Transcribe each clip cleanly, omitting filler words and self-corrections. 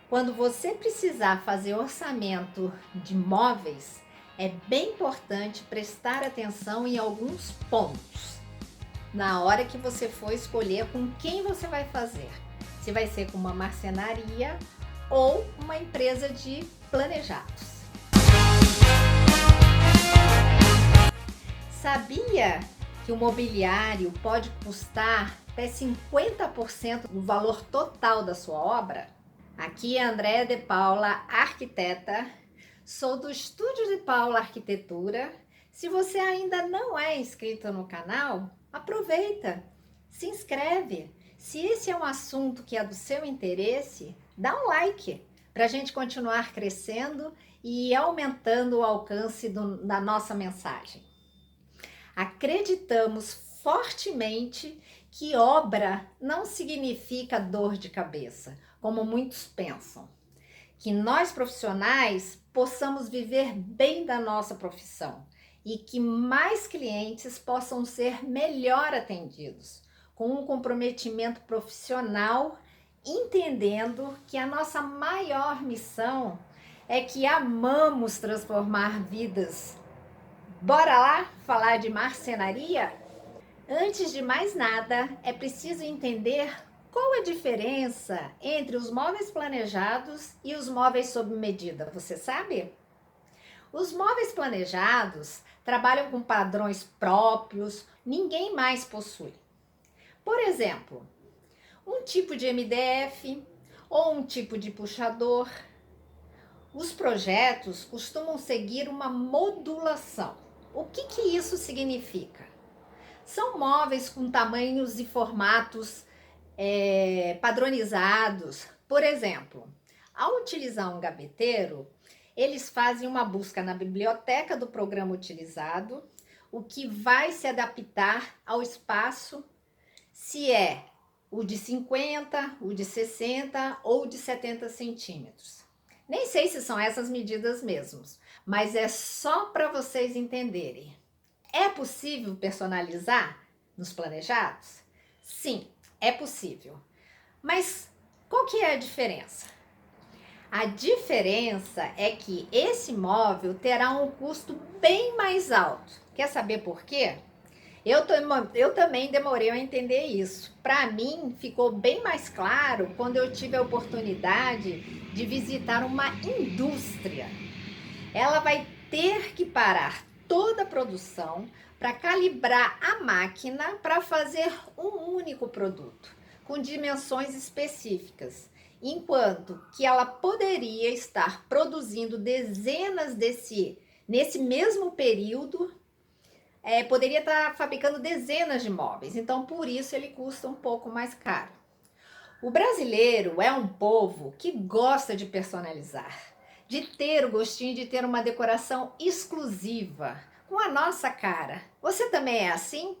Quando você precisar fazer orçamento de móveis, é bem importante prestar atenção em alguns pontos na hora que você for escolher com quem você vai fazer. Se vai ser com uma marcenaria ou uma empresa de planejados. Sabia que o mobiliário pode custar até 50% do valor total da sua obra? Aqui é Andréa de Paula, arquiteta. Sou do Estúdio de Paula Arquitetura. Se você ainda não é inscrito no canal, aproveita, se inscreve. Se esse é um assunto que é do seu interesse, dá um like para a gente continuar crescendo e aumentando o alcance da nossa mensagem. Acreditamos fortemente que obra não significa dor de cabeça, como muitos pensam. Que nós profissionais possamos viver bem da nossa profissão e que mais clientes possam ser melhor atendidos, com um comprometimento profissional, entendendo que a nossa maior missão é que amamos transformar vidas. Bora lá falar de marcenaria? Antes de mais nada, é preciso entender qual a diferença entre os móveis planejados e os móveis sob medida. Você sabe? Os móveis planejados trabalham com padrões próprios, ninguém mais possui. Por exemplo, um tipo de MDF ou um tipo de puxador. Os projetos costumam seguir uma modulação. O que isso significa? São móveis com tamanhos e formatos padronizados. Por exemplo, ao utilizar um gaveteiro, eles fazem uma busca na biblioteca do programa utilizado, o que vai se adaptar ao espaço, se é o de 50, o de 60 ou de 70 centímetros. Nem sei se são essas medidas mesmos, mas é só para vocês entenderem. É possível personalizar nos planejados? Sim, é possível. Mas qual que é a diferença? A diferença é que esse móvel terá um custo bem mais alto. Quer saber por quê? Eu também demorei a entender isso. Para mim, ficou bem mais claro quando eu tive a oportunidade de visitar uma indústria. Ela vai ter que parar toda a produção para calibrar a máquina para fazer um único produto, com dimensões específicas, enquanto que ela poderia estar produzindo dezenas nesse mesmo período, poderia estar fabricando dezenas de móveis, então por isso ele custa um pouco mais caro. O brasileiro é um povo que gosta de personalizar, de ter o gostinho de ter uma decoração exclusiva, com a nossa cara. Você também é assim?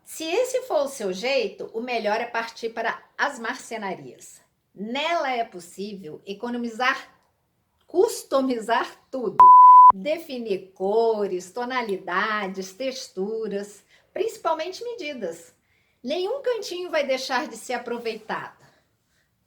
Se esse for o seu jeito, o melhor é partir para as marcenarias. Nela é possível economizar, customizar tudo. Definir cores, tonalidades, texturas, principalmente medidas. Nenhum cantinho vai deixar de ser aproveitado,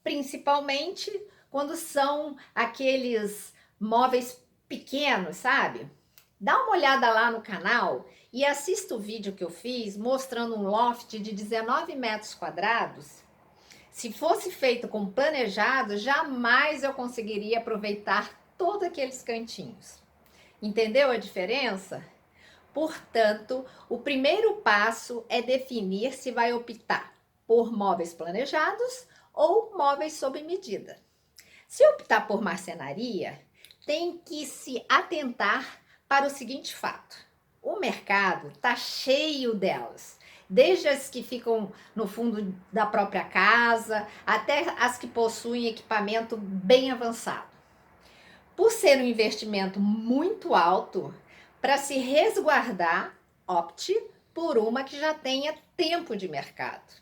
principalmente quando são aqueles móveis pequenos, sabe? Dá uma olhada lá no canal e assista o vídeo que eu fiz mostrando um loft de 19 metros quadrados. Se fosse feito com planejado, jamais eu conseguiria aproveitar todos aqueles cantinhos. Entendeu a diferença? Portanto, o primeiro passo é definir se vai optar por móveis planejados ou móveis sob medida. Se optar por marcenaria, tem que se atentar para o seguinte fato: o mercado está cheio delas, desde as que ficam no fundo da própria casa, até as que possuem equipamento bem avançado. Por ser um investimento muito alto, para se resguardar, opte por uma que já tenha tempo de mercado.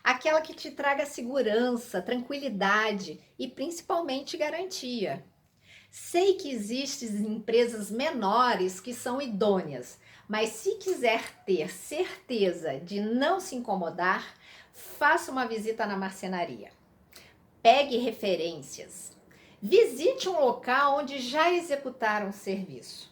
Aquela que te traga segurança, tranquilidade e principalmente garantia. Sei que existem empresas menores que são idôneas, mas se quiser ter certeza de não se incomodar, faça uma visita na marcenaria. Pegue referências. Visite um local onde já executaram o serviço.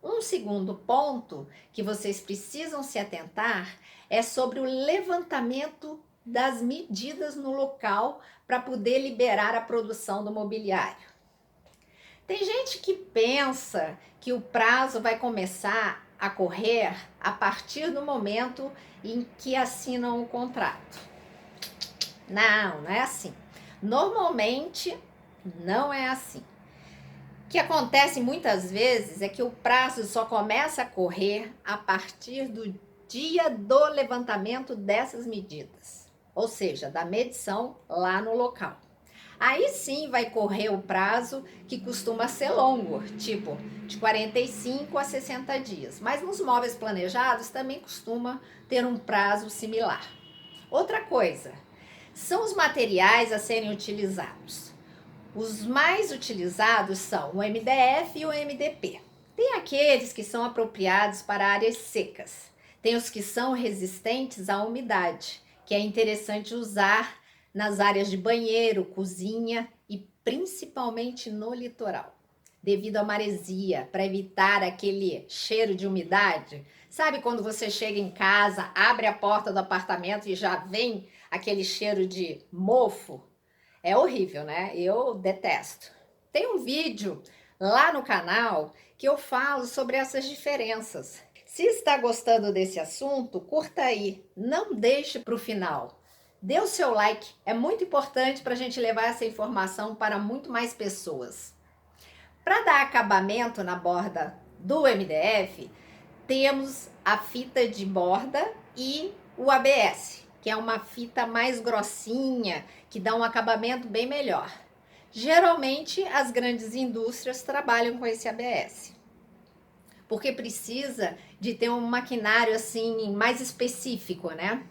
Um segundo ponto que vocês precisam se atentar é sobre o levantamento das medidas no local para poder liberar a produção do mobiliário. Tem gente que pensa que o prazo vai começar a correr a partir do momento em que assinam o contrato. Não, não é assim. Normalmente, não é assim. O que acontece muitas vezes é que o prazo só começa a correr a partir do dia do levantamento dessas medidas, ou seja, da medição lá no local. Aí sim vai correr o prazo que costuma ser longo, tipo de 45 a 60 dias. Mas nos móveis planejados também costuma ter um prazo similar. Outra coisa, são os materiais a serem utilizados. Os mais utilizados são o MDF e o MDP. Tem aqueles que são apropriados para áreas secas. Tem os que são resistentes à umidade, que é interessante usar nas áreas de banheiro, cozinha e principalmente no litoral, devido à maresia, para evitar aquele cheiro de umidade. Sabe quando você chega em casa, abre a porta do apartamento e já vem aquele cheiro de mofo? É horrível, né? Eu detesto. Tem um vídeo lá no canal que eu falo sobre essas diferenças. Se está gostando desse assunto, curta aí, não deixe para o final. Dê o seu like, é muito importante para a gente levar essa informação para muito mais pessoas. Para dar acabamento na borda do MDF, temos a fita de borda e o ABS, que é uma fita mais grossinha, que dá um acabamento bem melhor. Geralmente, as grandes indústrias trabalham com esse ABS, porque precisa de ter um maquinário assim mais específico, né?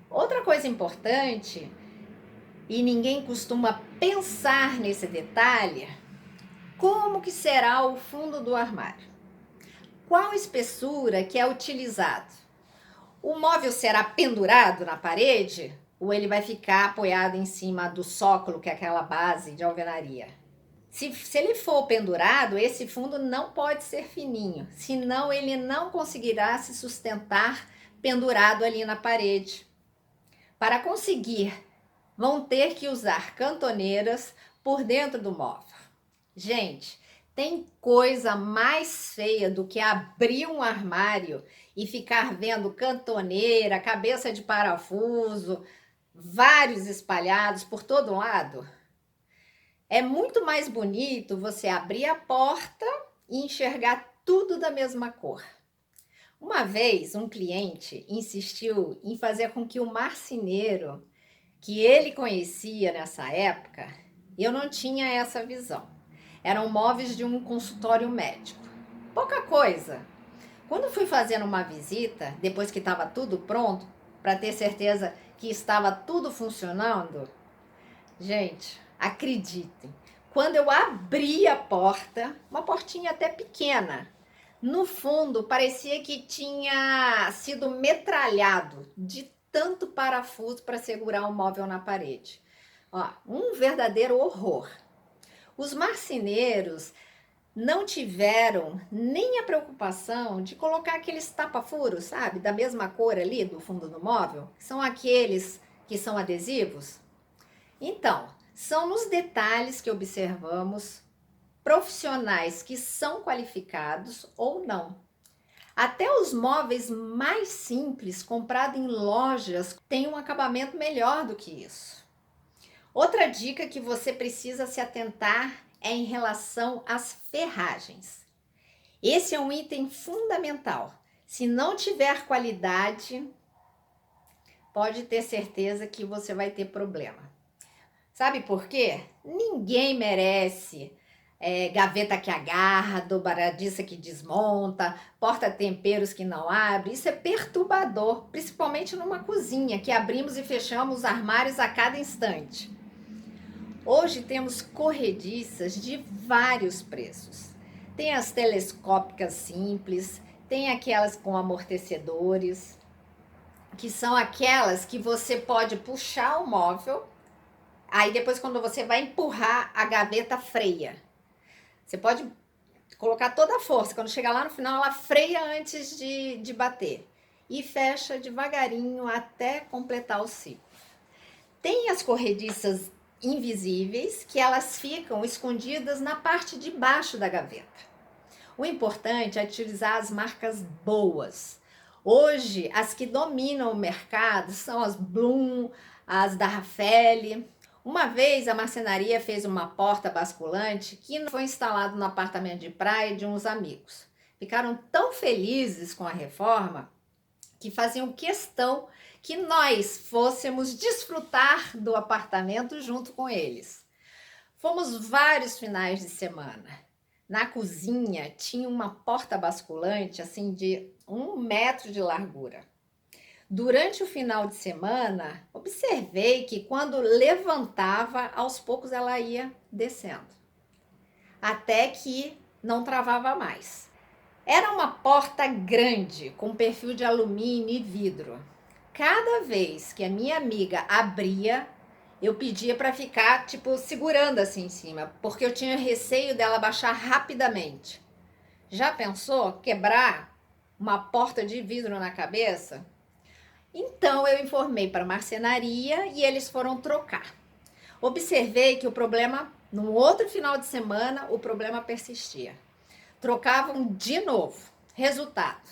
Outra coisa importante, e ninguém costuma pensar nesse detalhe, como que será o fundo do armário? Qual espessura que é utilizado? O móvel será pendurado na parede ou ele vai ficar apoiado em cima do sócolo, que é aquela base de alvenaria? Se ele for pendurado, esse fundo não pode ser fininho, senão ele não conseguirá se sustentar pendurado ali na parede. Para conseguir, vão ter que usar cantoneiras por dentro do móvel. Gente, tem coisa mais feia do que abrir um armário e ficar vendo cantoneira, cabeça de parafuso, vários espalhados por todo lado? É muito mais bonito você abrir a porta e enxergar tudo da mesma cor. Uma vez, um cliente insistiu em fazer com que o marceneiro que ele conhecia nessa época, eu não tinha essa visão. Eram móveis de um consultório médico. Pouca coisa. Quando fui fazendo uma visita, depois que estava tudo pronto, para ter certeza que estava tudo funcionando, gente, acreditem, quando eu abri a porta, uma portinha até pequena, no fundo parecia que tinha sido metralhado de tanto parafuso para segurar o móvel na parede. Ó, um verdadeiro horror. Os marceneiros não tiveram nem a preocupação de colocar aqueles tapa-furos, sabe, da mesma cor ali do fundo do móvel, são aqueles que são adesivos. Então, são nos detalhes que observamos profissionais que são qualificados ou não. Até os móveis mais simples, comprados em lojas, têm um acabamento melhor do que isso. Outra dica que você precisa se atentar é em relação às ferragens. Esse é um item fundamental. Se não tiver qualidade, pode ter certeza que você vai ter problema. Sabe por quê? Ninguém merece gaveta que agarra, dobradiça que desmonta, porta-temperos que não abre. Isso é perturbador, principalmente numa cozinha, que abrimos e fechamos os armários a cada instante. Hoje temos corrediças de vários preços. Tem as telescópicas simples, tem aquelas com amortecedores, que são aquelas que você pode puxar o móvel Aí depois quando você vai empurrar, a gaveta freia. Você pode colocar toda a força, quando chegar lá no final ela freia antes de bater. E fecha devagarinho até completar o ciclo. Tem as corrediças invisíveis, que elas ficam escondidas na parte de baixo da gaveta. O importante é utilizar as marcas boas. Hoje, as que dominam o mercado são as Bloom, as da Raffaele. Uma vez a marcenaria fez uma porta basculante que foi instalado no apartamento de praia de uns amigos. Ficaram tão felizes com a reforma que faziam questão que nós fôssemos desfrutar do apartamento junto com eles. Fomos vários finais de semana. Na cozinha tinha uma porta basculante assim de 1 metro de largura. Durante o final de semana, observei que quando levantava, aos poucos ela ia descendo, até que não travava mais. Era uma porta grande, com perfil de alumínio e vidro. Cada vez que a minha amiga abria, eu pedia para ficar, tipo, segurando assim em cima, porque eu tinha receio dela baixar rapidamente. Já pensou quebrar uma porta de vidro na cabeça? Então eu informei para a marcenaria e eles foram trocar. Observei que o problema, no outro final de semana, o problema persistia. Trocavam de novo. Resultado: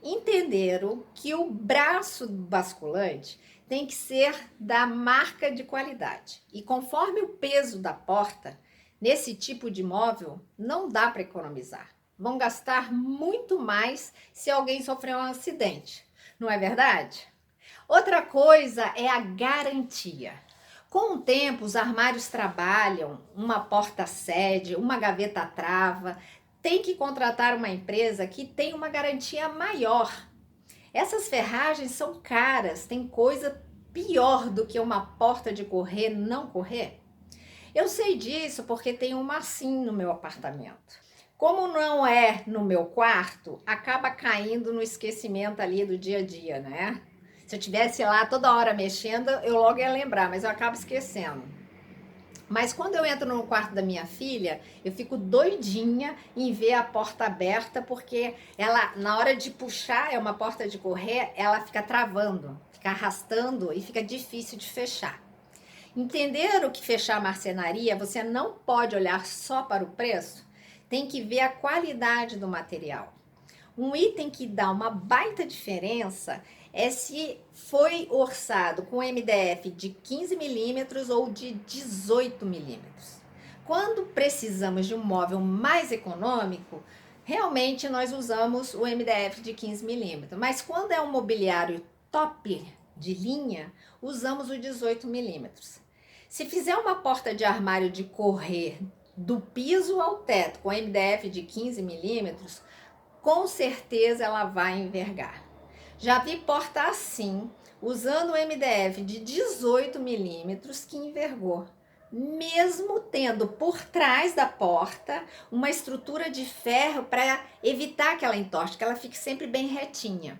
entenderam que o braço basculante tem que ser da marca de qualidade. E conforme o peso da porta, nesse tipo de móvel, não dá para economizar. Vão gastar muito mais se alguém sofrer um acidente. Não é verdade? Outra coisa é a garantia. Com o tempo, os armários trabalham, uma porta cede, uma gaveta trava. Tem que contratar uma empresa que tem uma garantia maior. Essas ferragens são caras, tem coisa pior do que uma porta de correr não correr. Eu sei disso porque tem uma assim no meu apartamento. Como não é no meu quarto, acaba caindo no esquecimento ali do dia a dia, né? Se eu tivesse lá toda hora mexendo, eu logo ia lembrar, mas eu acabo esquecendo. Mas quando eu entro no quarto da minha filha, eu fico doidinha em ver a porta aberta, porque ela, na hora de puxar, é uma porta de correr, ela fica travando, fica arrastando e fica difícil de fechar. Entenderam que fechar a marcenaria, você não pode olhar só para o preço? Tem que ver a qualidade do material. Um item que dá uma baita diferença é se foi orçado com MDF de 15 milímetros ou de 18 milímetros. Quando precisamos de um móvel mais econômico, realmente nós usamos o MDF de 15 milímetros. Mas quando é um mobiliário top de linha, usamos o 18 milímetros. Se fizer uma porta de armário de correr do piso ao teto com MDF de 15 milímetros, com certeza ela vai envergar. Já vi porta assim, usando o MDF de 18 milímetros, que envergou, mesmo tendo por trás da porta uma estrutura de ferro para evitar que ela entorte, que ela fique sempre bem retinha.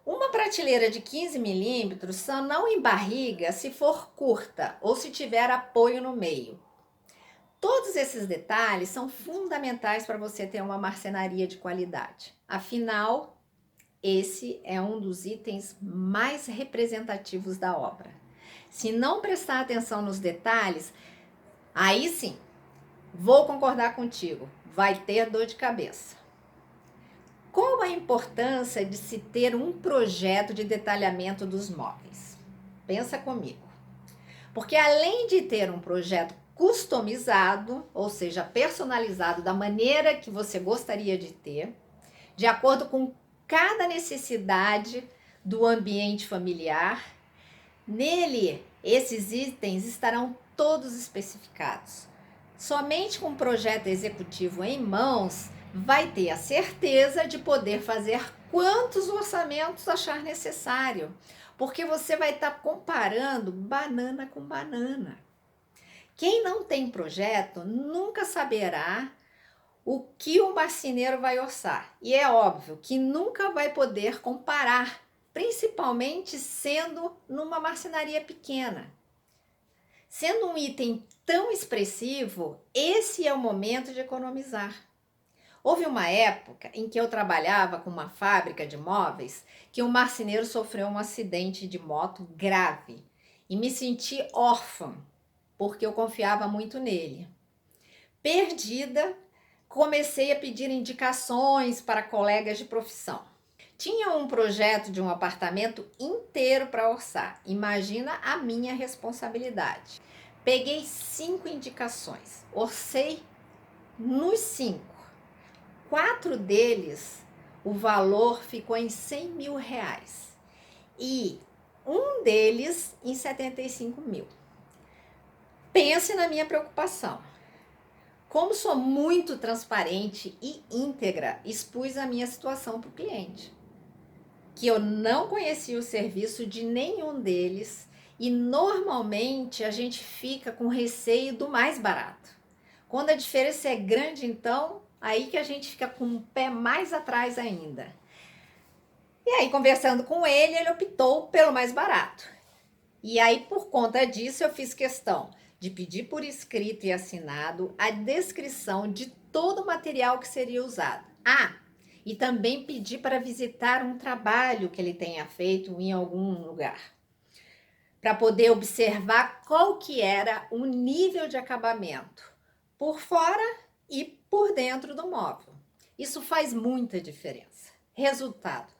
Uma prateleira de 15 milímetros só não embarriga se for curta ou se tiver apoio no meio. Todos esses detalhes são fundamentais para você ter uma marcenaria de qualidade. Afinal, esse é um dos itens mais representativos da obra. Se não prestar atenção nos detalhes, aí sim, vou concordar contigo, vai ter dor de cabeça. Qual a importância de se ter um projeto de detalhamento dos móveis? Pensa comigo. Porque além de ter um projeto customizado, ou seja, personalizado da maneira que você gostaria de ter, de acordo com cada necessidade do ambiente familiar, nele esses itens estarão todos especificados. Somente com um projeto executivo em mãos, vai ter a certeza de poder fazer quantos orçamentos achar necessário, porque você vai estar comparando banana com banana. Quem não tem projeto nunca saberá o que o marceneiro vai orçar. E é óbvio que nunca vai poder comparar, principalmente sendo numa marcenaria pequena. Sendo um item tão expressivo, esse é o momento de economizar. Houve uma época em que eu trabalhava com uma fábrica de móveis que um marceneiro sofreu um acidente de moto grave e me senti órfã, porque eu confiava muito nele. Perdida, comecei a pedir indicações para colegas de profissão. Tinha um projeto de um apartamento inteiro para orçar. Imagina a minha responsabilidade. Peguei 5 indicações, orcei nos 5. 4 deles, o valor ficou em 100 mil reais. E um deles em 75 mil. Pense na minha preocupação. Como sou muito transparente e íntegra, expus a minha situação para o cliente. Que eu não conhecia o serviço de nenhum deles e normalmente a gente fica com receio do mais barato. Quando a diferença é grande, então, aí que a gente fica com o pé mais atrás ainda. E aí, conversando com ele, ele optou pelo mais barato. E aí, por conta disso, eu fiz questão de pedir por escrito e assinado a descrição de todo o material que seria usado. E também pedi para visitar um trabalho que ele tenha feito em algum lugar, para poder observar qual que era o nível de acabamento por fora e por dentro do móvel. Isso faz muita diferença. Resultado.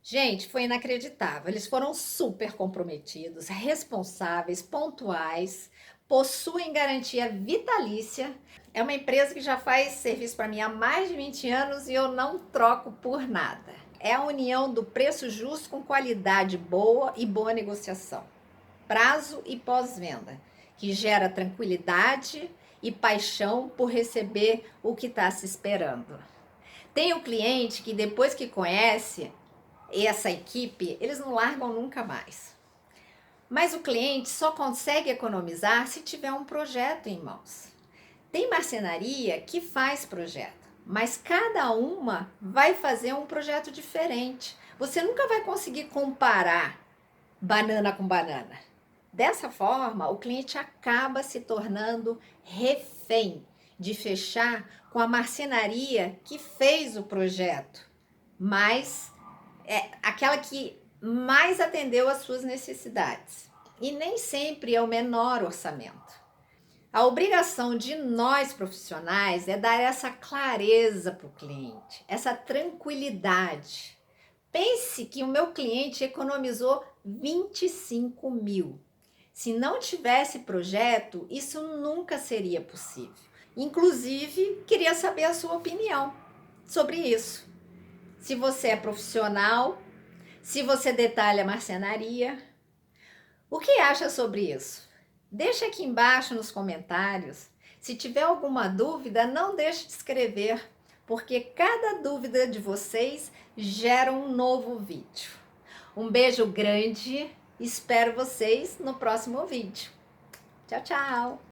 Gente, foi inacreditável. Eles foram super comprometidos, responsáveis, pontuais, possuem garantia vitalícia. É uma empresa que já faz serviço para mim há mais de 20 anos e eu não troco por nada. É a união do preço justo com qualidade boa e boa negociação. Prazo e pós-venda, que gera tranquilidade e paixão por receber o que está se esperando. Tem o cliente que depois que conhece essa equipe, eles não largam nunca mais. Mas o cliente só consegue economizar se tiver um projeto em mãos. Tem marcenaria que faz projeto, mas cada uma vai fazer um projeto diferente. Você nunca vai conseguir comparar banana com banana. Dessa forma, o cliente acaba se tornando refém de fechar com a marcenaria que fez o projeto, mas aquela que mais atendeu às suas necessidades. E nem sempre é o menor orçamento. A obrigação de nós profissionais é dar essa clareza para o cliente, essa tranquilidade. Pense que o meu cliente economizou 25 mil. Se não tivesse projeto, isso nunca seria possível. Inclusive, queria saber a sua opinião sobre isso. Se você é profissional, se você detalha marcenaria, o que acha sobre isso? Deixa aqui embaixo nos comentários. Se tiver alguma dúvida, não deixe de escrever, porque cada dúvida de vocês gera um novo vídeo. Um beijo grande, espero vocês no próximo vídeo. Tchau, tchau!